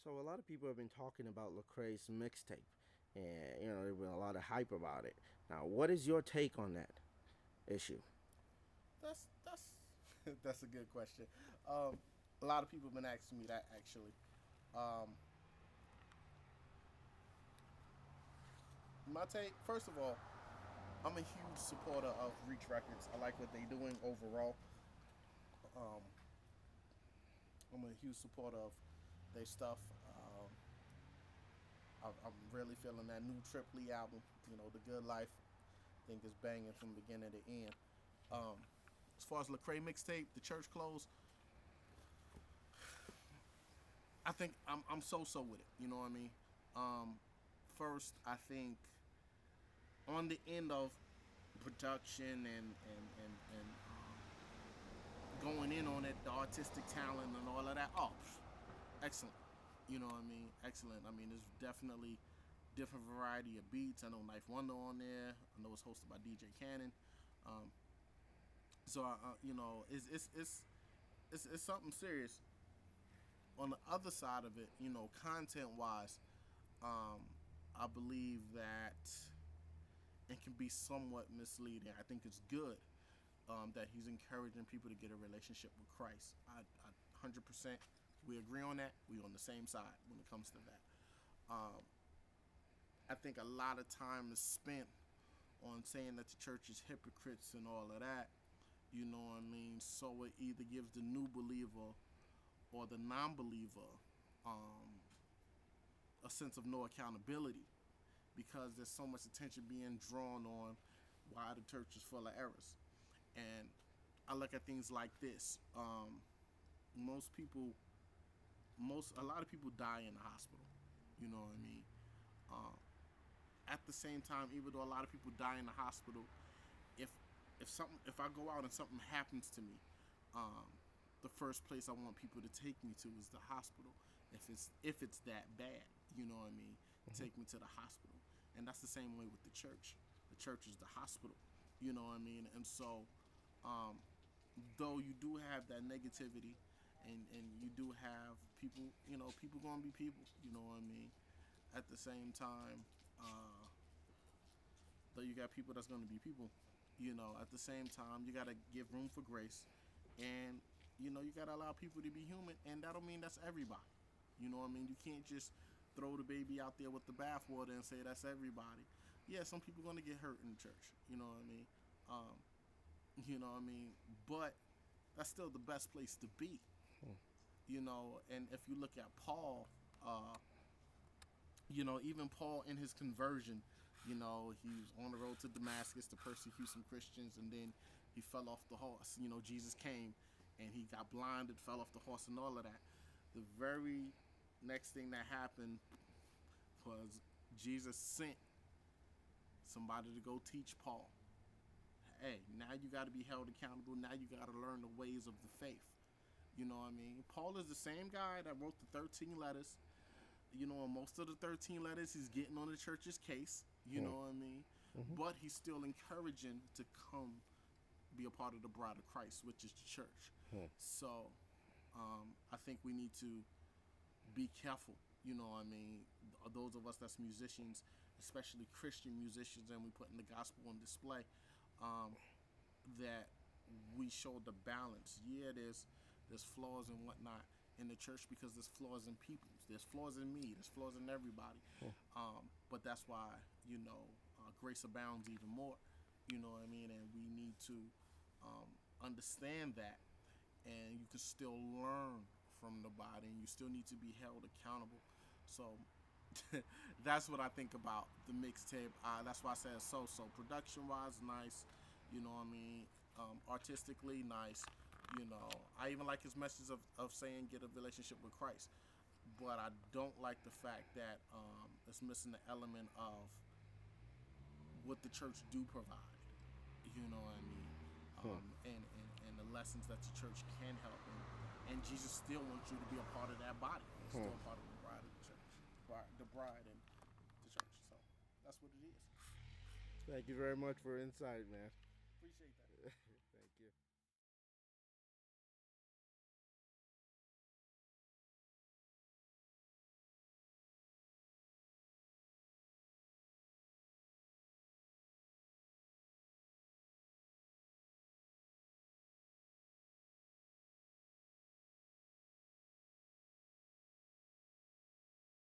So a lot of people have been talking about Lecrae's mixtape, and there's been a lot of hype about it. Now, what is your take on that issue? That's that's a good question. A lot of people have been asking me that actually. Um, my take, first of all, I'm a huge supporter of Reach Records. I like what they're doing overall. Um, I'm a huge supporter of their stuff. I'm really feeling that new Triple album. The Good Life. I think is banging from beginning to end. Um, as far as Lecrae mixtape, the church closed. I think I'm so with it. You know what I mean? Um, First, I think on the end of production and going in on it, the artistic talent and all of that. Oh, excellent. You know what I mean? Excellent. I mean, there's definitely different variety of beats. I know Knife Wonder on there. I know it's hosted by DJ Cannon. Um, it's something serious. On the other side of it, content wise, um, I believe that it can be somewhat misleading. I think it's good that he's encouraging people to get a relationship with Christ. I 100% we agree on that. We on the same side when it comes to that. Um, I think a lot of time is spent on saying that the church is hypocrites and all of that. You know what I mean? So it either gives the new believer or the non-believer um, a sense of no accountability because there's so much attention being drawn on why the church is full of errors. And I look at things like this. Most people, a lot of people die in the hospital. You know what I mean? Um, at the same time, even though a lot of people die in the hospital, if if I go out and something happens to me, um, the first place I want people to take me to is the hospital. If it's that bad, you know what I mean. Hmm. Take me to the hospital, and that's the same way with the church. The church is the hospital, you know what I mean. And so, um, though you do have that negativity, and you do have people, people gonna be people, you know what I mean. At the same time, uh, though you got people that's gonna be people, at the same time you gotta give room for grace, and you gotta allow people to be human, and that don't mean that's everybody. You know what I mean? You can't just throw the baby out there with the bathwater and say that's everybody. Yeah, some people gonna get hurt in the church. You know what I mean? Um, you know what I mean? But that's still the best place to be. And if you look at Paul, uh, even Paul in his conversion, he was on the road to Damascus to persecute some Christians, and then he fell off the horse. Jesus came and he got blinded, fell off the horse, and all of that. The very next thing that happened was Jesus sent somebody to go teach Paul. Hey, now you got to be held accountable. Now you got to learn the ways of the faith. You know what I mean? Paul is the same guy that wrote the 13 letters. Most of the 13 letters, he's getting on the church's case. You Hmm. know what I mean? Hmm. But he's still encouraging to come be a part of the bride of Christ, which is the church. Hmm. So I think we need to be careful. You know what I mean? Those of us that's musicians, especially Christian musicians, and we putting the gospel on display, um, that we show the balance. Yeah, there's flaws and whatnot in the church because there's flaws in people. There's flaws in me. There's flaws in everybody. But that's why grace abounds even more. You know what I mean? And we need to understand that, and you can still learn from the body, and you still need to be held accountable. So that's what I think about the mixtape. That's why I said so. Production wise, nice. You know what I mean? Artistically, nice. I even like his message of saying get a relationship with Christ. But I don't like the fact that it's missing the element of what the church do provide. You know what I mean? Hmm. And the lessons that the church can help. And Jesus still wants you to be a part of that body. You're Hmm. still a part of the bride of the church. The bride and the church. So that's what it is. Thank you very much for insight, man. Appreciate that.